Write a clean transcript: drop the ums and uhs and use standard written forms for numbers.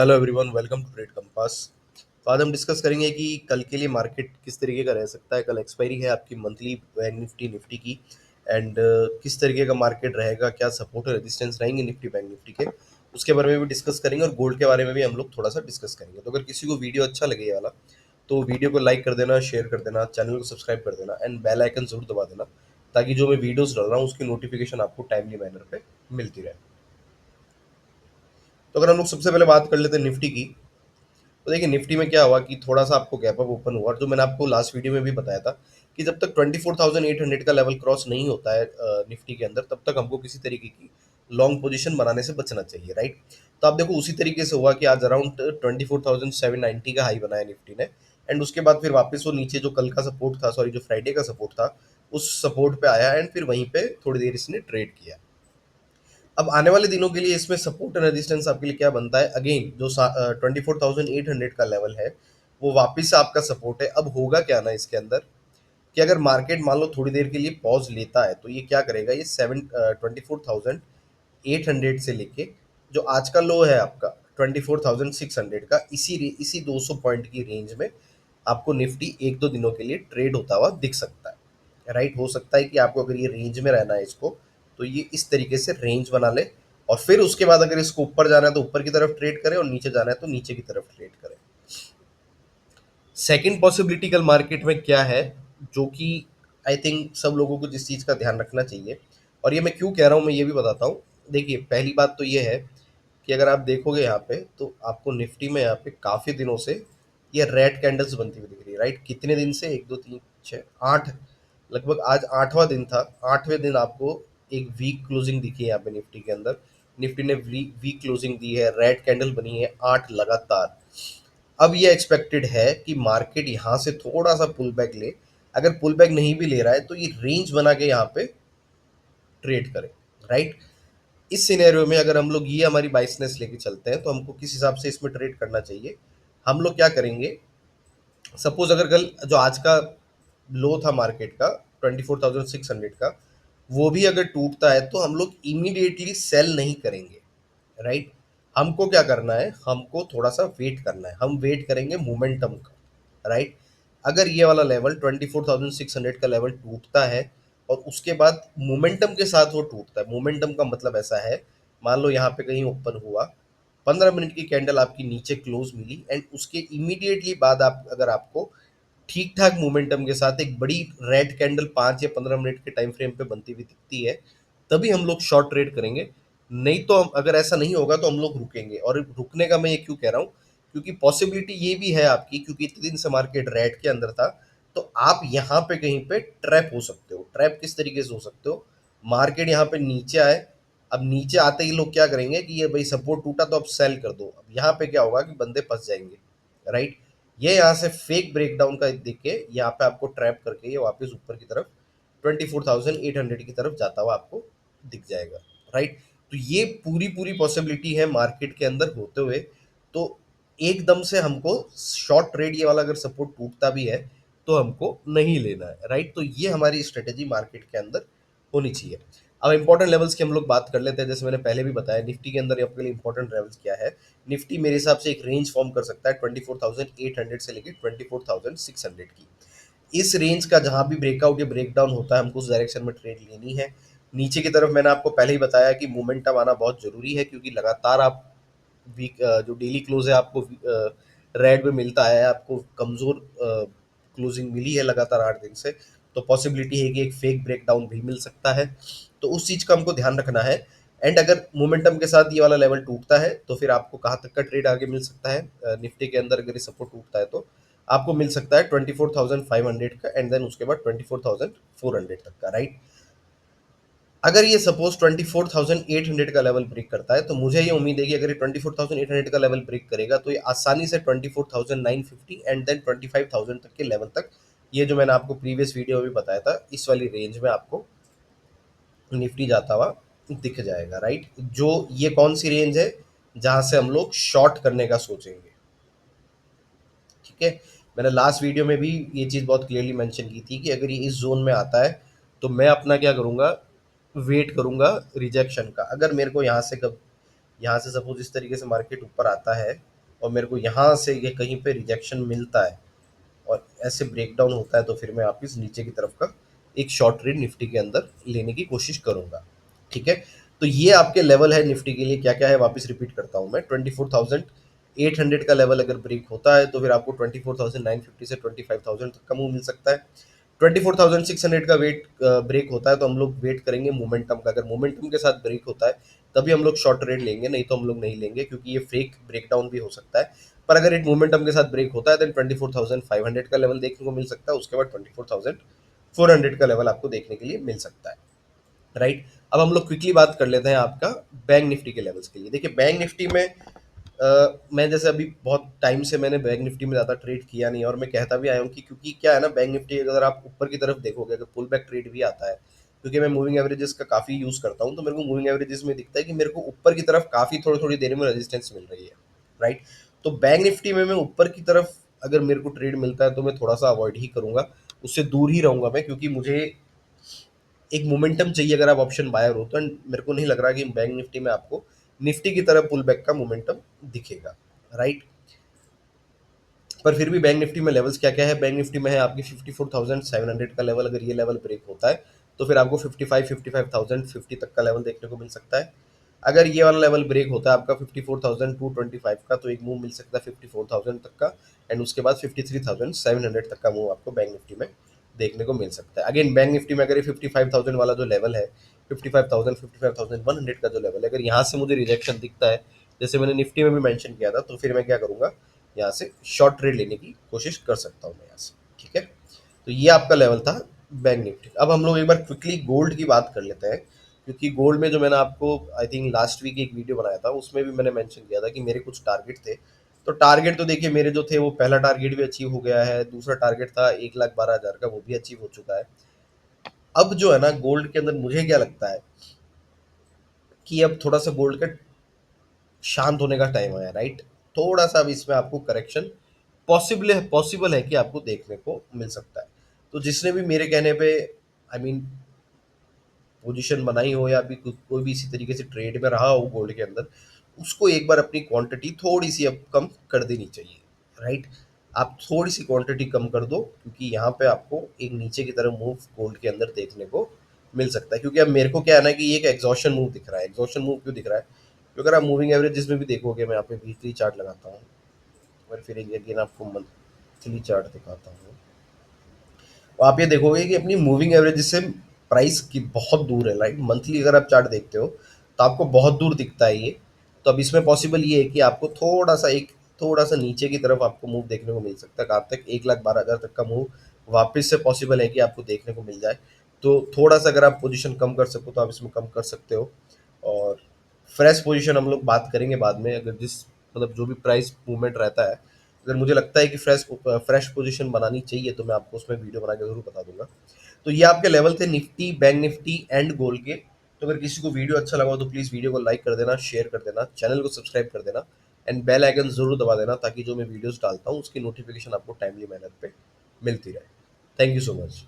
Hello everyone, welcome to Trade Compass. तो आज हम डिस्कस करेंगे कि कल के लिए मार्केट किस तरीके का रह सकता है। कल एक्सपायरी है आपकी मंथली बैंक निफ्टी की। एंड किस तरीके का मार्केट रहेगा, क्या सपोर्ट और रेजिस्टेंस रहेंगे निफ्टी बैंक निफ्टी के, उसके बारे में भी डिस्कस करेंगे। और गोल्ड के बारे में भी हम लोग थोड़ा सा डिस्कस करेंगे। तो अगर किसी को वीडियो अच्छा लगे ये वाला, तो वीडियो को लाइक कर देना, शेयर कर देना, चैनल को सब्सक्राइब कर देना एंड बेल आइकन जरूर दबा देना, ताकि जो मैं वीडियोस डाल रहा हूँ उसकी नोटिफिकेशन आपको टाइमली मैनर पे मिलती रहे। तो अगर हम लोग सबसे पहले बात कर लेते हैं निफ्टी की, तो देखिए निफ्टी में क्या हुआ कि थोड़ा सा आपको गैप अप ओपन हुआ, जो मैंने आपको लास्ट वीडियो में भी बताया था कि जब तक 24,800 का लेवल क्रॉस नहीं होता है निफ्टी के अंदर, तब तक हमको किसी तरीके की लॉन्ग पोजीशन बनाने से बचना चाहिए, राइट। तो आप देखो उसी तरीके से हुआ कि आज अराउंड 24,790 का हाई बनाया निफ्टी ने। एंड उसके बाद फिर वापस वो नीचे जो कल का सपोर्ट था, सॉरी जो फ्राइडे का सपोर्ट था, उस सपोर्ट पे आया एंड फिर वहीं पे थोड़ी देर इसने ट्रेड किया। अब आने वाले दिनों के लिए इसमें सपोर्ट एंड रेजिस्टेंस आपके लिए क्या बनता है, अगेन जो 24,800 का लेवल है, वो वापस से आपका सपोर्ट है। अब होगा क्या ना इसके अंदर, कि अगर मार्केट मान लो थोड़ी देर के लिए पॉज लेता है, तो ये क्या करेगा, ये 24,800 से लेके जो आज का लो है आपका 24,600 का, इसी 200 पॉइंट की रेंज में आपको निफ्टी एक दो दिनों के लिए ट्रेड होता हुआ दिख सकता है, राइट। हो सकता है कि आपको अगर ये रेंज में रहना है इसको, तो ये इस तरीके से रेंज बना ले, और फिर उसके बाद अगर इसको ऊपर जाना है तो ऊपर की तरफ ट्रेड करे, और नीचे जाना है तो नीचे की तरफ ट्रेड करे। सेकंड पॉसिबिलिटी कल मार्केट में क्या है, जो कि आई थिंक सब लोगों को जिस चीज़ का ध्यान रखना चाहिए, और ये मैं क्यों कह रहा हूँ मैं ये भी बताता हूँ। देखिए पहली बात तो ये है कि अगर आप देखोगे यहाँ पे, तो आपको निफ्टी में यहाँ पे काफ़ी दिनों से ये रेड कैंडल्स बनती हुई दिख रही है, राइट। कितने दिन से, एक दो तीन छः आठ, लगभग आज आठवां दिन था। आठवें दिन आपको एक वीक क्लोजिंग दिखी है यहाँ पे निफ्टी के अंदर। निफ्टी ने वीक क्लोजिंग दी है, रेड कैंडल बनी है 8 लगातार। अब ये एक्सपेक्टेड है कि मार्केट यहाँ से थोड़ा सा पुल बैक ले। अगर पुल बैक नहीं भी ले रहा है तो ये रेंज बना के यहाँ पे ट्रेड करे, राइट। इस सिनेरियो में अगर हम लोग ये हमारी बाइसनेस लेके चलते हैं, तो हमको किस हिसाब से इसमें ट्रेड करना चाहिए। हम लोग क्या करेंगे, सपोज अगर कल जो आज का लो था मार्केट का 24,600 का, वो भी अगर टूटता है, तो हम लोग इमीडिएटली सेल नहीं करेंगे, राइट। हमको क्या करना है, हमको थोड़ा सा वेट करना है। हम वेट करेंगे मोमेंटम का, राइट। अगर ये वाला लेवल 24,600 का लेवल टूटता है, और उसके बाद मोमेंटम के साथ वो टूटता है, मोमेंटम का मतलब ऐसा है, मान लो यहाँ पे कहीं ओपन हुआ, 15 मिनट की कैंडल आपकी नीचे क्लोज मिली, एंड उसके इमीडिएटली बाद आप अगर आपको ठीक ठाक मोमेंटम के साथ एक बड़ी रेड कैंडल 5 या 15 मिनट के टाइम फ्रेम पे बनती हुई दिखती है, तभी हम लोग शॉर्ट ट्रेड करेंगे। नहीं तो हम, अगर ऐसा नहीं होगा तो हम लोग रुकेंगे। और रुकने का मैं ये क्यों कह रहा हूँ, क्योंकि पॉसिबिलिटी ये भी है आपकी, क्योंकि इतने दिन से मार्केट रेड के अंदर था, तो आप यहाँ पे कहीं पे ट्रैप हो सकते हो। ट्रैप किस तरीके से हो सकते हो, मार्केट यहाँ पे नीचे आए, अब नीचे आते ही लोग क्या करेंगे कि ये भाई सपोर्ट टूटा तो अब सेल कर दो। अब यहाँ पे क्या होगा कि बंदे फंस जाएंगे, राइट। ये यहाँ से फेक ब्रेकडाउन का देख के यहाँ पे आपको ट्रैप करके ये वापस ऊपर की तरफ 24,800 की तरफ जाता हुआ आपको दिख जाएगा, राइट। तो ये पूरी पूरी पॉसिबिलिटी है मार्केट के अंदर होते हुए। तो एकदम से हमको शॉर्ट ट्रेड, ये वाला अगर सपोर्ट टूटता भी है, तो हमको नहीं लेना है, राइट। तो ये हमारी स्ट्रेटेजी मार्केट के अंदर होनी चाहिए। अब इंपॉर्टेंट लेवल्स की हम लोग बात कर लेते हैं। जैसे मैंने पहले भी बताया, निफ्टी के अंदर आपके लिए इंपॉर्टेंट लेवल्स क्या है। निफ्टी मेरे हिसाब से एक रेंज फॉर्म कर सकता है 24,800 से लेकर 24,600 की। इस रेंज का जहां भी ब्रेकआउट या ब्रेकडाउन होता है, हमको उस डायरेक्शन में ट्रेड लेनी है। नीचे की तरफ मैंने आपको पहले ही बताया कि मोमेंटम आना बहुत जरूरी है, क्योंकि लगातार आप वीक जो डेली क्लोज है आपको रेड में मिलता है, आपको कमजोर क्लोजिंग मिली है लगातार 8 दिन से, तो पॉसिबिलिटी है कि एक फेक ब्रेकडाउन भी मिल सकता है। तो उस चीज का हमको ध्यान रखना है। एंड अगर मोमेंटम के साथ ये वाला लेवल टूटता है, तो फिर आपको कहाँ तक का ट्रेड आगे मिल सकता है, निफ्टी के अंदर अगर ये सपोर्ट टूटता है, तो आपको मिल सकता है 24,500 का, एंड देन उसके बाद 24,400 तक का, राइट। अगर ये सपोज 24,800 का लेवल ब्रेक करता है, तो मुझे ये उम्मीद है कि अगर ये 24,800 का लेवल ब्रेक करेगा, तो ये आसानी से 24,950 एंड देन 25,000 तक के लेवल तक, ये जो मैंने आपको प्रीवियस वीडियो में भी बताया था, इस वाली रेंज में आपको निफ्टी जाता हुआ दिख जाएगा, राइट। जो ये कौन सी रेंज है जहां से हम लोग शॉर्ट करने का सोचेंगे, ठीक है। मैंने लास्ट वीडियो में भी ये चीज़ बहुत क्लियरली मेंशन की थी कि अगर ये इस जोन में आता है, तो मैं अपना क्या करूँगा, वेट करूँगा रिजेक्शन का। अगर मेरे को यहाँ से कब, यहाँ से सपोज इस तरीके से मार्केट ऊपर आता है, और मेरे को यहाँ से ये कहीं पे रिजेक्शन मिलता है और ऐसे ब्रेकडाउन होता है, तो फिर मैं वापस नीचे की तरफ का एक शॉर्ट ट्रेड निफ्टी के अंदर लेने की कोशिश करूंगा। ठीक है, तो ये आपके लेवल है निफ्टी के लिए। क्या क्या है वापस रिपीट करता हूँ मैं। 24,800 का लेवल अगर ब्रेक होता है तो फिर आपको 24,950 से 25,000 तक का मूव मिल सकता है। 24,600 का वेट ब्रेक होता है तो हम लोग वेट करेंगे मोमेंटम का। अगर मोमेंटम के साथ ब्रेक होता है तभी हम लोग शॉर्ट ट्रेड लेंगे, नहीं तो हम लोग नहीं लेंगे, क्योंकि ये फेक ब्रेकडाउन भी हो सकता है। पर अगर एक मोमेंटम के साथ ब्रेक होता है देन 24,500 का लेवल देखने को मिल सकता है, उसके बाद 24,400 का लेवल आपको देखने के लिए मिल सकता है। राइट, अब हम लोग क्विकली बात कर लेते हैं आपका बैंक निफ्टी के लेवल्स के लिए। देखिए बैंक निफ्टी में मैं जैसे अभी बहुत टाइम से मैंने बैंक निफ्टी में ज़्यादा ट्रेड किया नहीं, और मैं कहता भी आया हूँ कि क्योंकि क्या है ना, बैंक निफ्टी अगर आप ऊपर की तरफ देखोगे, अगर पुल बैक ट्रेड भी आता है, क्योंकि मैं मूविंग एवरेजेस का काफ़ी यूज़ करता हूँ, तो मेरे को मूविंग एवरेजेस में दिखता है कि मेरे को ऊपर की तरफ काफ़ी थोड़ी थोड़ी देर में रेजिस्टेंस मिल रही है। राइट, तो बैंक निफ्टी में मैं ऊपर की तरफ अगर मेरे को ट्रेड मिलता है तो मैं थोड़ा सा अवॉइड ही करूंगा, उससे दूर ही रहूंगा मैं, क्योंकि मुझे एक मोमेंटम चाहिए अगर आप ऑप्शन बायर हो तो। एंड मेरे को नहीं लग रहा कि बैंक निफ्टी में आपको निफ्टी की तरह पुल बैक का मोमेंटम दिखेगा। राइट, पर फिर भी बैंक निफ्टी में लेवल्स क्या क्या है। बैंक निफ्टी में है आपकी 54,700 का लेवल, अगर ये लेवल ब्रेक होता है तो फिर आपको 55,050 तक का लेवल देखने को मिल सकता है। अगर ये वाला लेवल ब्रेक होता है आपका 54,225 का, तो एक मूव मिल सकता है 54,000 तक का। एंड उसके बाद 53,700 तक का मूव आपको बैंक निफ्टी में देखने को मिल सकता है। अगेन बैंक निफ्टी में अगर ये 55,000 वाला जो लेवल है, 55,000 55,100 का जो लेवल है, अगर यहाँ से मुझे रिजेक्शन दिखता है, जैसे मैंने निफ्टी में भी मेंशन किया था, तो फिर मैं क्या करूंगा, यहाँ से शॉर्ट ट्रेड लेने की कोशिश कर सकता हूँ मैं यहाँ से। ठीक है, तो ये आपका लेवल था बैंक निफ्टी। अब हम लोग एक बार क्विकली गोल्ड की बात कर लेते हैं, क्योंकि गोल्ड में जो मैंने आपको आई थिंक लास्ट वीक एक वीडियो बनाया था, उसमें भी मैंने मेंशन किया था कि मेरे कुछ टारगेट थे। तो टारगेट तो देखिए मेरे जो थे, वो पहला टारगेट भी अचीव हो गया है, दूसरा टारगेट था 1,12,000 का, वो भी अचीव हो चुका है। अब जो है ना गोल्ड के अंदर मुझे क्या लगता है कि अब थोड़ा सा गोल्ड का शांत होने का टाइम आया। राइट, थोड़ा सा अब इसमें आपको करेक्शन पॉसिबल है कि आपको देखने को मिल सकता है। तो जिसने भी मेरे कहने पे आई मीन पोजीशन बनाई हो, या भी कोई भी इसी तरीके से ट्रेड में रहा हो गोल्ड के अंदर, उसको एक बार अपनी क्वांटिटी थोड़ी सी अब कम कर देनी चाहिए। राइट, आप थोड़ी सी क्वांटिटी कम कर दो, क्योंकि यहाँ पे आपको एक नीचे की तरफ मूव गोल्ड के अंदर देखने को मिल सकता है। क्योंकि अब मेरे को क्या है ना कि ये एक एग्जॉशन मूव दिख रहा है। एग्जॉशन मूव क्यों दिख रहा है, क्योंकि अगर आप मूविंग एवरेज जिसमें भी देखोगे, मैं यहाँ पे वीकली चार्ट लगाता हूँ और फिर एक अगेन आपको मंथली चार्ट दिखाता हूँ, तो आप ये देखोगे कि अपनी मूविंग एवरेज से प्राइस की बहुत दूर है। राइट, मंथली अगर आप चार्ट देखते हो तो आपको बहुत दूर दिखता है ये। तो अब इसमें पॉसिबल ये है कि आपको थोड़ा सा नीचे की तरफ आपको मूव देखने को मिल सकता है। कहाँ तक, 1,12,000 तक का मूव वापस से पॉसिबल है कि आपको देखने को मिल जाए। तो थोड़ा सा अगर आप पोजीशन कम कर सको तो आप इसमें कम कर सकते हो। और फ्रेश पोजीशन हम लोग बात करेंगे बाद में, अगर जिस मतलब जो भी प्राइस मूवमेंट रहता है, अगर मुझे लगता है कि फ्रेश पोजीशन बनानी चाहिए तो मैं आपको उसमें वीडियो बना के ज़रूर बता दूंगा। तो ये आपके लेवल थे Nifty, bank Nifty and gold के। तो अगर किसी को वीडियो अच्छा लगा हो तो प्लीज़ वीडियो को लाइक कर देना, शेयर कर देना, चैनल को सब्सक्राइब कर देना, एंड बेल आइकन ज़रूर दबा देना, ताकि जो मैं वीडियोस डालता हूँ उसकी नोटिफिकेशन आपको टाइमली मैनर पे मिलती रहे। Thank you so much.